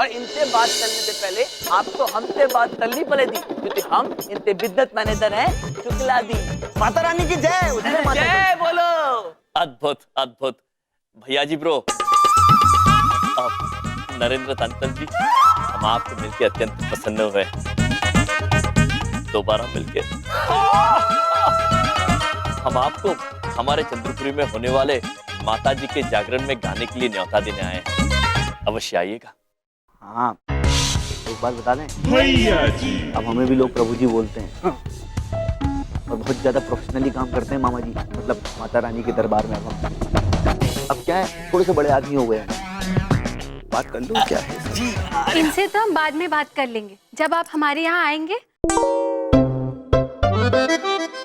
और इनसे बात करने से पहले आपको हमसे बात करनी पड़ेगी, क्योंकि हम इनसे बिद्दत मैनेजर हैं। शुक्ला दी। माता रानी की जय। जय बोलो। अद्भुत अद्भुत। भैया जी ब्रो, नरेंद्र तंतल जी, हम आपको मिलके अत्यंत प्रसन्न हुए। दोबारा मिलके हम आपको हमारे चंद्रपुरी में होने वाले माता जी के जागरण में गाने के लिए न्योता देने आए हैं। अवश्य आइएगा। हाँ, एक बात बता दें भैया जी, अब हमें भी लोग प्रभु जी बोलते हैं और बहुत ज्यादा प्रोफेशनली काम करते हैं मामा जी, मतलब माता रानी के दरबार में। अब क्या है, थोड़े से बड़े आदमी हो गए हैं, बात कर लो क्या है जी। इनसे तो हम बाद में बात कर लेंगे, जब आप हमारे यहाँ आएंगे।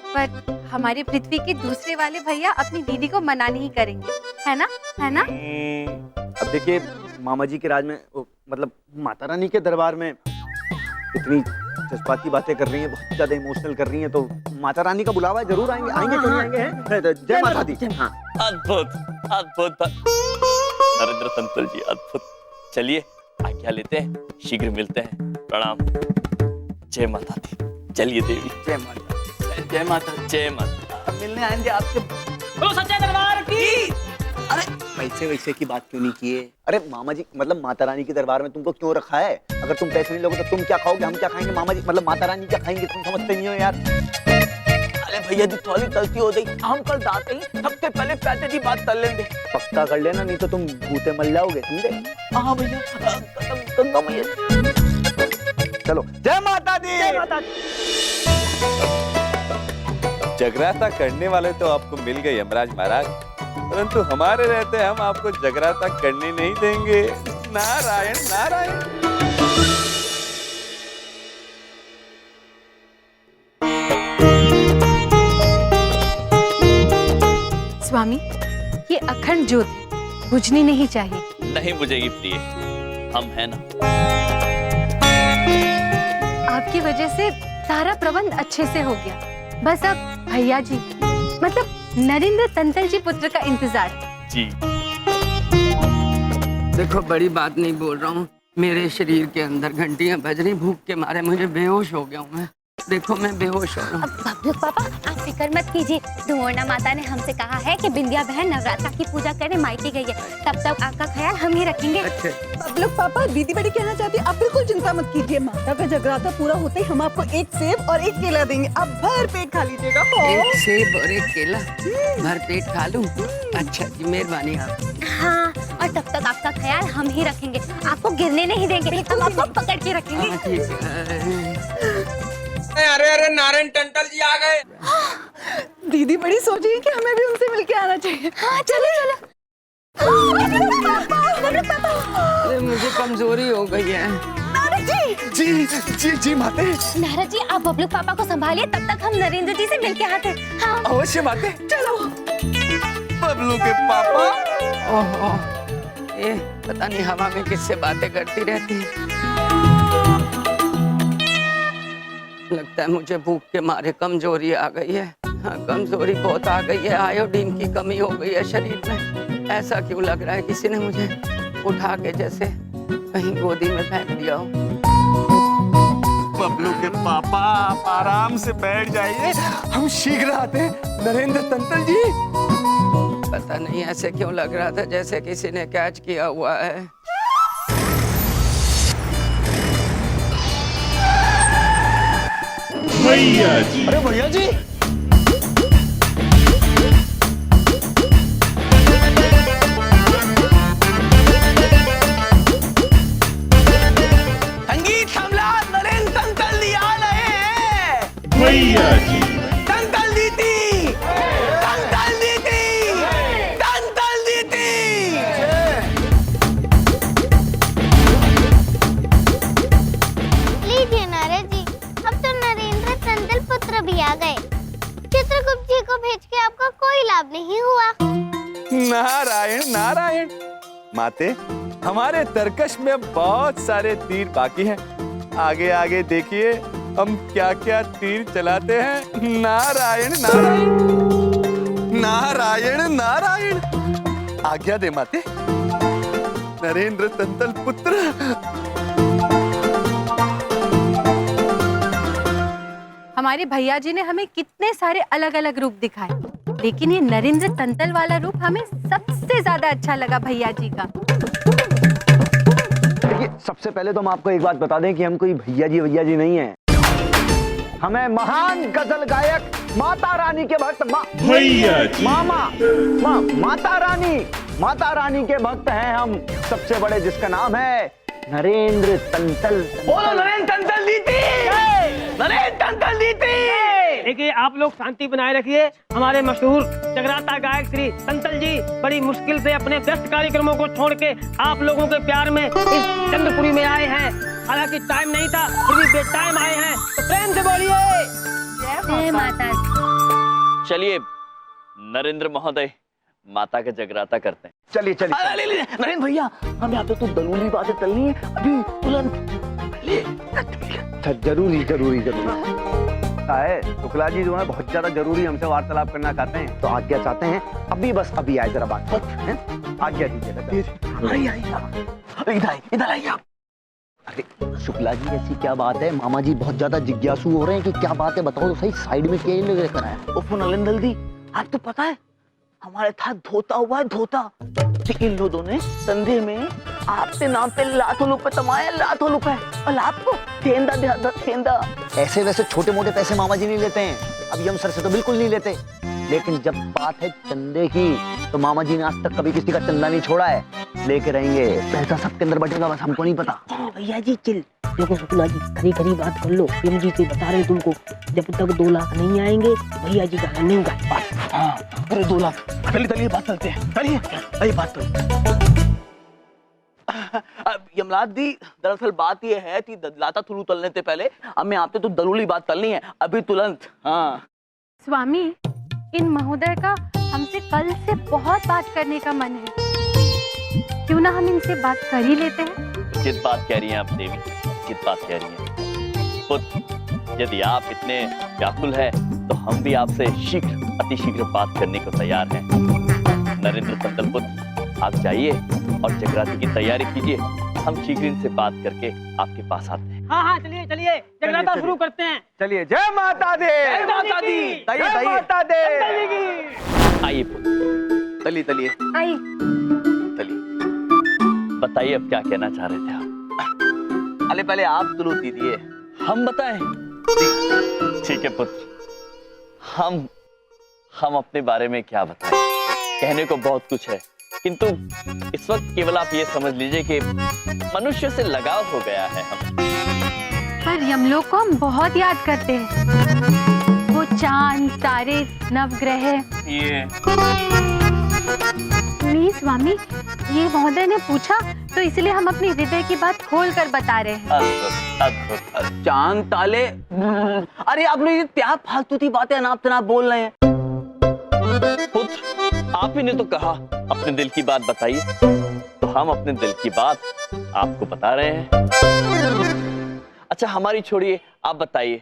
पर हमारे पृथ्वी के दूसरे वाले भैया अपनी दीदी को मना नहीं करेंगे, है ना? है ना? अब देखिए, मामा जी के राज में मतलब माता रानी के दरबार में इतनी जज्बाती बातें कर रही हैं, बहुत ज्यादा इमोशनल कर रही हैं, तो माता रानी का बुलावा है, जरूर आएंगे। आएंगे क्यों नहीं आएंगे हैं? जय माता दी। हाँ। अद्भुत अद्भुत नरेंद्र तंतल जी, अद्भुत। चलिए आज्ञा लेते हैं, शीघ्र मिलते हैं। प्रणाम। जय माता दी। चलिए देवी। जय माता, जय माता, जय माता। अब मिलने आएंगे आपसे। बोलो सच्चे दरबार की। अरे पैसे वैसे की बात क्यों नहीं किए? अरे मामा जी, मतलब माता रानी के दरबार में तुमको क्यों रखा है? अगर तुम पैसे नहीं लोगे तो तुम क्या खाओगे, हम क्या खाएंगे? मामा जी, मतलब माता रानी क्या खाएंगे? तुम समझते नहीं हो यार। अरे भैया जी, थोड़ी गलती हो गई। हम कल जाते ही सबसे पहले पैसे की बात कर लेंगे। पक्का कर लेना, नहीं तो तुम भूते मल जाओगे, समझे? हाँ भैया, गंगा मैया। चलो, जय माता दी। जय माता दी। जगराता करने वाले तो आपको मिल गए यमराज महाराज, परंतु हमारे रहते हम आपको जगराता करने नहीं देंगे। नारायण नारायण। स्वामी, ये अखंड ज्योत बुझनी नहीं चाहिए। नहीं बुझेगी प्रिय, हम हैं ना। आपकी वजह से सारा प्रबंध अच्छे से हो गया। बस अब भैया जी, मतलब नरेंद्र तंतल जी पुत्र का इंतजार। जी देखो, बड़ी बात नहीं बोल रहा हूँ, मेरे शरीर के अंदर घंटियां बज रही, भूख के मारे मुझे बेहोश हो गया हूँ मैं। देखो मैं बेहोश हो रहा हूँ। बबलू पापा, आप फिक्र मत कीजिए। धुआना माता ने हमसे कहा है कि बिंदिया बहन नवरात्रा की पूजा करने मायके गई है, तब तक आपका ख्याल हम ही रखेंगे। अच्छे। अब लोग पापा, दीदी बड़ी कहना चाहती है, आप बिल्कुल चिंता मत कीजिए। माता का जगराता पूरा होते ही हम आपको एक सेब और एक केला देंगे, आप भर पेट खा लीजिएगा। एक सेब और एक केला भर पेट खा लूं? अच्छा जी, मेहरबानी आप। हाँ, और तब तक आपका ख्याल हम ही रखेंगे, आपको गिरने नहीं देंगे, हम आपको पकड़ के रखेंगे। हाँ, ठीक है। अरे अरे, नारायण टंटल जी आ गए। दीदी बड़ी सोच रही है कि हमें भी उनसे मिलके आना चाहिए। हाँ, चलो चलो। अरे मुझे कमजोरी हो गई है। जी जी जी माते। नारद जी, आप बबलू पापा को संभालिए, तब तक हम नरेंद्र जी से मिलके आते। हाँ अवश्य माते। चलो। बबलू के पापा। ओहो, ये पता नहीं हवा में किससे बातें करती रहती है। लगता है मुझे भूख के मारे कमजोरी आ गई है। हाँ, कमजोरी बहुत आ गई है, आयोडीन की कमी हो गई है शरीर में। ऐसा क्यों लग रहा है किसी ने मुझे उठा के जैसे कहीं गोदी में फेंक दिया हो। बबलू के पापा, आप आराम से बैठ जाइए, हम शीघ्र आते हैं। नरेंद्र तंतल जी, पता नहीं ऐसे क्यों लग रहा था जैसे किसी ने कैच किया हुआ है। भैया जी। अरे भैया जी, संगीत हमला नरेंद्र तंतल जी आ रहे हैं। भैया जी। तंतल दीदी, तंतल दीदी, तंतल दीदी। लीजिए नारद जी, अब तो नरेंद्र तंतल पुत्र भी आ गए। चित्रगुप्त जी को भेज के आपका कोई लाभ नहीं हुआ। नारायण नारायण। माते, हमारे तरकश में बहुत सारे तीर बाकी हैं। आगे आगे देखिए हम क्या क्या तीर चलाते हैं। नारायण नारायण। नारायण नारायण। आज्ञा दे माते। नरेंद्र तंतल पुत्र। हमारे भैया जी ने हमें कितने सारे अलग अलग रूप दिखाए, लेकिन ये नरेंद्र तंतल वाला रूप हमें सबसे ज्यादा अच्छा लगा भैया जी का। देखिए, सबसे पहले तो हम आपको एक बात बता दें कि हम कोई भैया जी नहीं है। हमें महान गजल गायक माता रानी के भक्त माता रानी के भक्त हैं हम, सबसे बड़े, जिसका नाम है नरेंद्र तंतल। बोलो नरेंद्र तंतल जीती, नरेंद्र तंतल जीती। देखिए, आप लोग शांति बनाए रखिए। हमारे मशहूर जगराता गायक श्री तंतल जी बड़ी मुश्किल से अपने व्यस्त कार्यक्रमों को छोड़ के आप लोगों के प्यार में इस चंद्रपुरी में आए हैं। हालांकि टाइम नहीं था, फिर भी बेड टाइम आए हैं, तो प्रेम से बोलिए जय माता। चलिए नरेंद्र महोदय, माता का जगराता करते हैं। चलिए नरेंद्र भैया, हम यहाँ पे तो दलूली बातें चलनी है अभी तुरंत। जरूरी है। शुक्ला जी जो है बहुत ज्यादा जरूरी हमसे वार्तालाप करना चाहते हैं, तो आज्ञा चाहते हैं अभी आए जरा बात है? आज्ञा दीजिएगा। इधर आइए आप। अरे शुक्ला जी, ऐसी क्या बात है? मामा जी बहुत ज्यादा जिज्ञासु हो रहे हैं कि क्या बात है, बताओ तो सही। साइड में क्या लेकर आया? उफ नरेंद्र दी, आपको पता है हमारे था धोता हुआ है, धोता। इन लोगों ने संधे में आपके नाम पे लाखों रुपए कमाए, लाखों रुपए, और आपको सेंधा। ऐसे वैसे छोटे मोटे पैसे मामा जी नहीं लेते हैं, अभी हम सर से तो बिल्कुल नहीं लेते, लेकिन जब बात है चंदे की तो मामा जी ने आज तक कभी किसी का चंदा नहीं छोड़ा है। लेके रहेंगे, पैसा सबके अंदर बटेगा, बस हमको नहीं पता। भैया जी चिल। देखो शुक्ला जी, खरी बात कर लो। एम जी से बता रहे तुमको, जब तक 2 लाख नहीं आएंगे भैया जी का नहीं होगा। हाँ, अरे 2 लाख। चलिए बात करते हैं, चलिए बात करिए। यमराज दी, दरअसल बात यह है कि लाता थुलू तलने से पहले हमें आपसे तो दलूली बात करनी है अभी तुरंत। हाँ स्वामी, इन महोदय का हमसे कल से बहुत बात करने का मन है, क्यों ना हम इनसे बात कर ही लेते हैं। जित बात कह रही हैं आप देवी, जित बात कह रही हैं। पुत्र, यदि आप इतने व्याकुल हैं तो हम भी आपसे शीघ्र, अतिशीघ्र बात करने को तैयार हैं। नरेंद्र तंतल पुत्र, आप जाइए और जगराते की तैयारी कीजिए, हम शीघ्र इनसे बात करके आपके पास आते हैं। हाँ चलिए जगराता शुरू करते हैं। चलिए, जय माता दी। जय माता दी। जय माता दी। आइए पुत्र, चलिए आई। बताइए अब क्या कहना चाह रहे थे आप? अरे पहले आप दुलू दीजिए, हम बताएं? ठीक है पुत्र, हम अपने बारे में क्या बताएं? कहने को बहुत कुछ है, किंतु इस वक्त केवल आप ये समझ लीजिए कि मनुष्य से लगाव हो गया है हम। पर यमलोक को हम बहुत याद करते हैं, वो चांद, तारे, नवग्रह। ये नहीं स्वामी, ये महोदय ने पूछा तो इसलिए हम अपनी हृदय की बात खोल कर बता रहे हैं। अद्भुत। चांद ताले, अरे आप लोग क्या फालतू की बातें अनाप शनाप बोल रहे हैं। पुत्र, आप ही ने तो कहा अपने दिल की बात बताइए, तो हम अपने दिल की बात आपको बता रहे हैं। अच्छा हमारी छोड़िए, आप बताइए,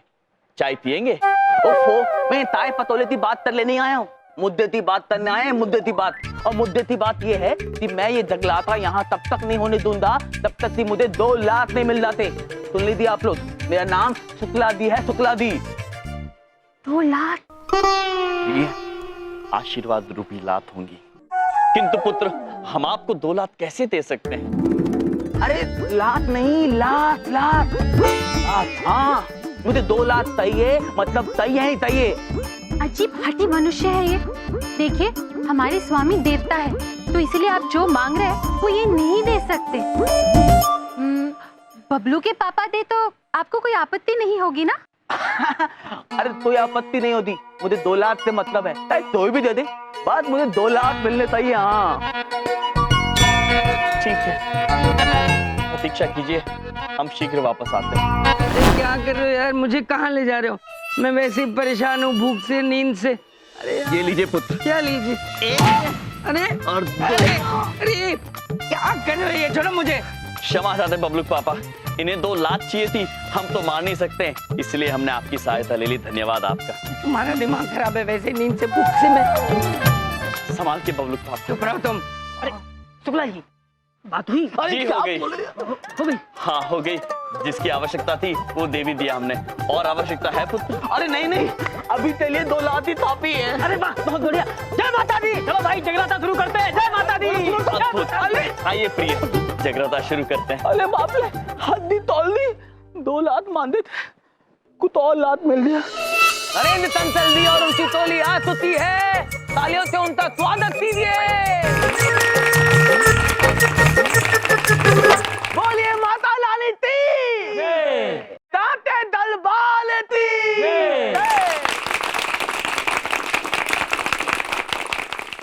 चाय पियेंगे? ओफो, मैं ताए पतोले की बात कर लेने आया हूँ, मुद्दे की बात करने आए हैं, मुद्दे की बात। और मुद्दे की बात ये है कि मैं ये जगलाता यहाँ तब तक नहीं होने दूंगा तब तक कि मुझे 2 लाख नहीं मिल जाते। सुन लीजिए आप लोग, मेरा नाम शुक्ला दी है, शुक्ला दी। 2 लाख? ये आशीर्वाद रूपी लात होंगी, किंतु पुत्र हम आपको 2 लाख कैसे दे सकते हैं? अरे लाख नहीं, लाख। हाँ, मुझे 2 लाख चाहिए, मतलब चाहिए। अजीब हठी मनुष्य है ये। देखिए, हमारे स्वामी देवता है, तो इसलिए आप जो मांग रहे हैं वो ये नहीं दे सकते। बबलू के पापा दे तो आपको कोई आपत्ति नहीं होगी ना? अरे कोई आपत्ति नहीं होती, मुझे 2 लाख से मतलब है, तो भी दे दे, बात मुझे 2 लाख मिलने चाहिए। हाँ ठीक है, प्रतीक्षा कीजिए, हम शीघ्र वापस आते हैं। अरे क्या कर रहे हो यार, मुझे कहाँ ले जा रहे हो? मैं वैसे ही परेशान हूँ, भूख से, नींद से। अरे ये लीजिए पुत्र। क्या लीजिए? अरे और अरे क्या कर रहे हो, ये छोड़ो मुझे। क्षमा चाहते हैं बबलू पापा, इन्हें 2 लाख चाहिए थी, हम तो मार नहीं सकते, इसलिए हमने आपकी सहायता ले ली। धन्यवाद आपका। तुम्हारा दिमाग खराब है, वैसे नींद से, भूख से मैं। संभाल के बबलू पापा। चुप रहो तुम। अरे शुक्ला जी, बात हुई? जी हो गई। हो गई। हाँ हो गई। जिसकी आवश्यकता थी वो दे भी दिया हमने। और आवश्यकता है पुत्र? अरे नहीं नहीं, अभी के लिए 2 लाख ही काफी है। अरे वाह, बहुत बढ़िया। जय माता दी। चलो भाई जगराता शुरू करते हैं। जय माता दी। अद्भुत। आइए प्रिय, जगराता शुरू करते हैं। अरे बाप रे, हद्दी तोल दी। 2 लाख मांगे थे, कुछ और लाख मिल गया। नरेंद्र तंतल जी और उनकी टोली आ चुकी है। तालियों से उनका स्वागत कीजिए। बोलिए माता लाली ती, ताते दलबाल ती।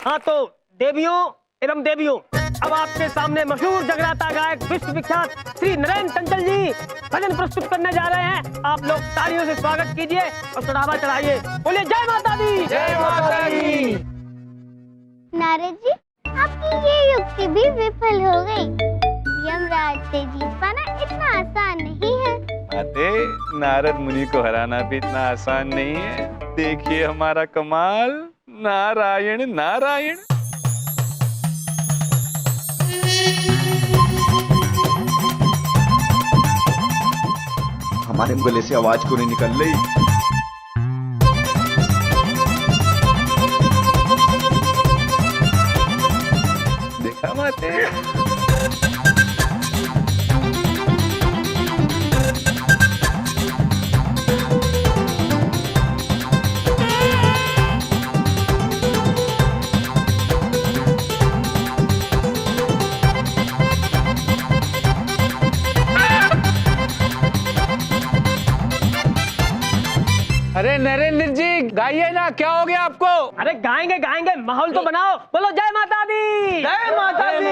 हाँ तो देवियों एवं देवियों, अब आपके सामने मशहूर जगराता गायक विश्व विख्यात श्री नरेंद्र तंतल जी भजन प्रस्तुत करने जा रहे हैं। आप लोग तालियों से स्वागत कीजिए और चढ़ावा चढ़ाइए। बोलिए जय माता दी। जय माता दी। नारद जी, आपकी ये युक्ति भी विफल हो गई। यमराज से जीत पाना इतना आसान नहीं है। माते, नारद मुनि को हराना भी इतना आसान नहीं है। देखिए हमारा कमाल। नारायण नारायण। हमारे गले से आवाज क्यों नहीं निकल रही? देखा माते? अरे नरेंद्र जी गाइए ना, क्या हो गया आपको? अरे गाएंगे गाएंगे, माहौल तो बनाओ। बोलो जय माता दी। जय माता दी।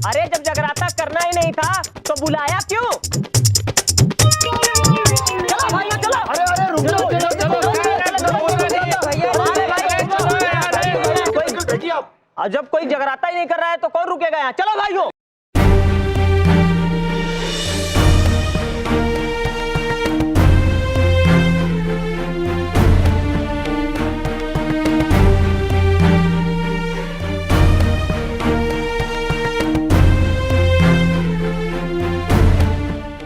अरे जब जगराता करना ही नहीं था तो बुलाया क्यों? चलो भाइयों चलो। अरे अरे रुक जाओ, जब कोई जगराता ही नहीं कर रहा है तो कौन रुकेगा यहाँ? चलो भाइयों।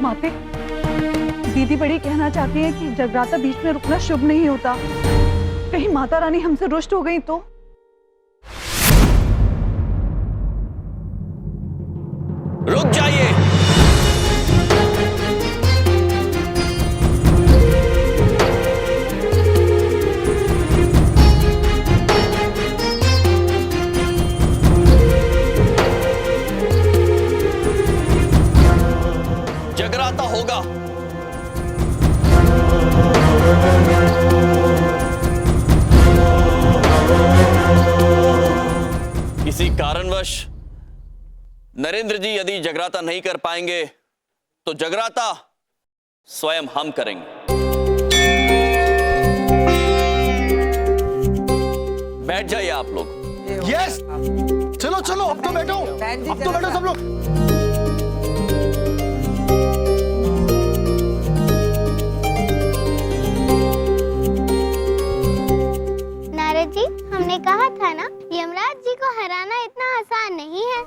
माते, दीदी बड़ी कहना चाहती है कि जगराता बीच में रुकना शुभ नहीं होता। कहीं माता रानी हमसे रुष्ट हो गई तो? रुक जाइए। जगराता होगा। किसी कारणवश नरेंद्र जी यदि जगराता नहीं कर पाएंगे तो जगराता स्वयं हम करेंगे। बैठ जाइए आप लोग। यस, चलो चलो, अब तो बैठो, अब तो बैठो सब लोग। नारद जी, हमने कहा था ना, यमराज जी को हराना इतना आसान नहीं है।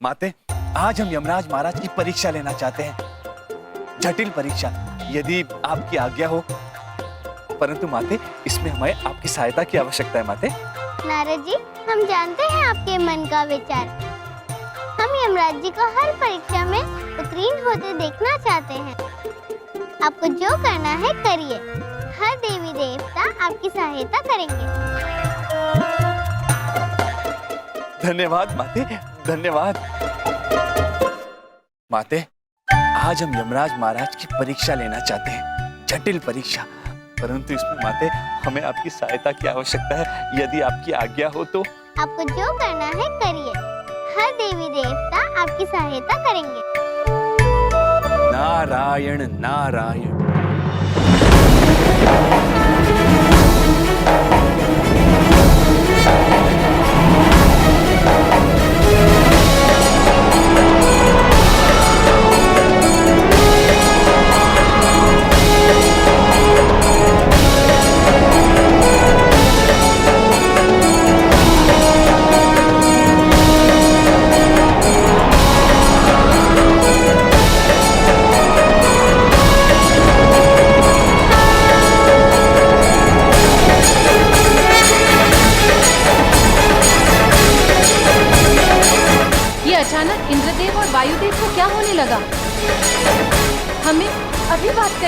माते, आज हम यमराज महाराज की परीक्षा लेना चाहते हैं। जटिल परीक्षा, यदि आपकी आज्ञा हो। परंतु माते, इसमें हमें आपकी सहायता की आवश्यकता है माते। नारद जी, हम जानते हैं आपके मन का विचार। हम यमराज जी को हर परीक्षा में उत्तीर्ण होते देखना चाहते हैं। आपको जो करना है करिए। हर देवी देवता आपकी सहायता करेंगे। धन्यवाद माते, धन्यवाद। माते, आज हम यमराज महाराज की परीक्षा लेना चाहते हैं। जटिल परीक्षा, परंतु इसमें माते हमें आपकी सहायता की आवश्यकता है। यदि आपकी आज्ञा हो तो। आपको जो करना है करिए। हर देवी देवता आपकी सहायता करेंगे। नारायण नारायण।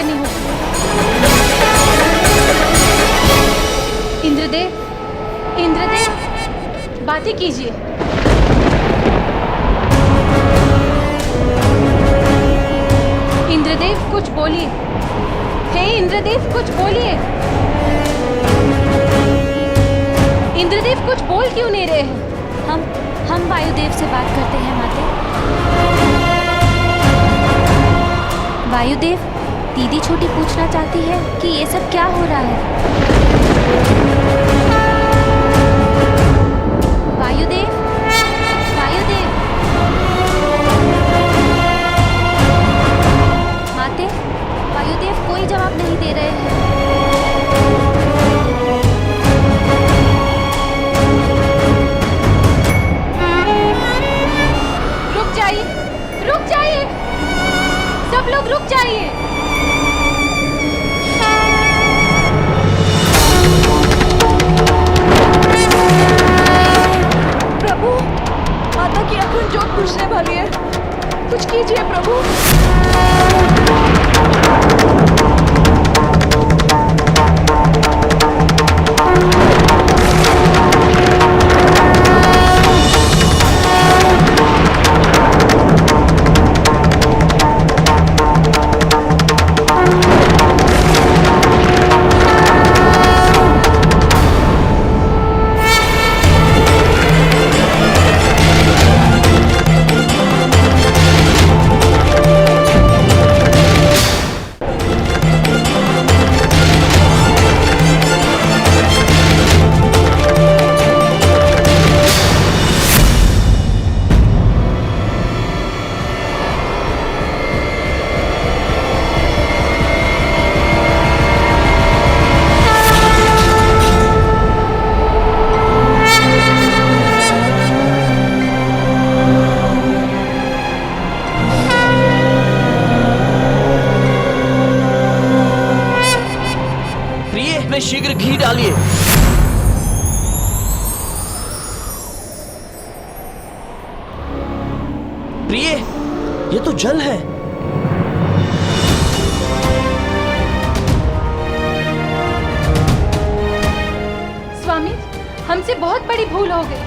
परेशानी होगी। इंद्रदेव, इंद्रदेव, बातें कीजिए। इंद्रदेव कुछ बोलिए। हे इंद्रदेव कुछ बोलिए। इंद्रदेव कुछ बोल क्यों नहीं रहे हैं? हम वायुदेव से बात करते हैं माते। वायुदेव, दीदी छोटी पूछना चाहती है कि ये सब क्या हो रहा है। वायुदेव, वायुदेव, माते, वायुदेव कोई जवाब नहीं दे रहे हैं। रुक जाइए, सब लोग रुक जाइए। प्रभु, माता की अखंड ज्योत बुझने वाली है, कुछ कीजिए प्रभु। शीघ्र घी डालिए। प्रिय, ये तो जल है। स्वामी, हमसे बहुत बड़ी भूल हो गई।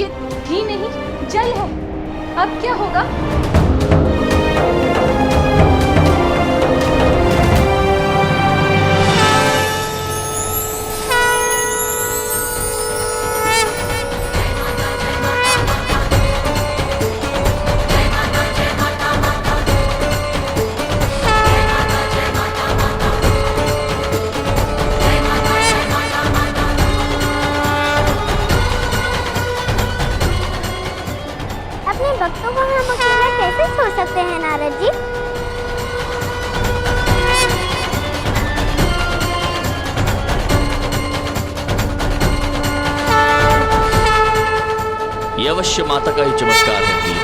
ये घी नहीं, जल है। अब क्या होगा? भक्तों को हम अकेला कैसे छोड़ सकते हैं नारद जी? ये अवश्य माता का ही चमत्कार है प्रिय।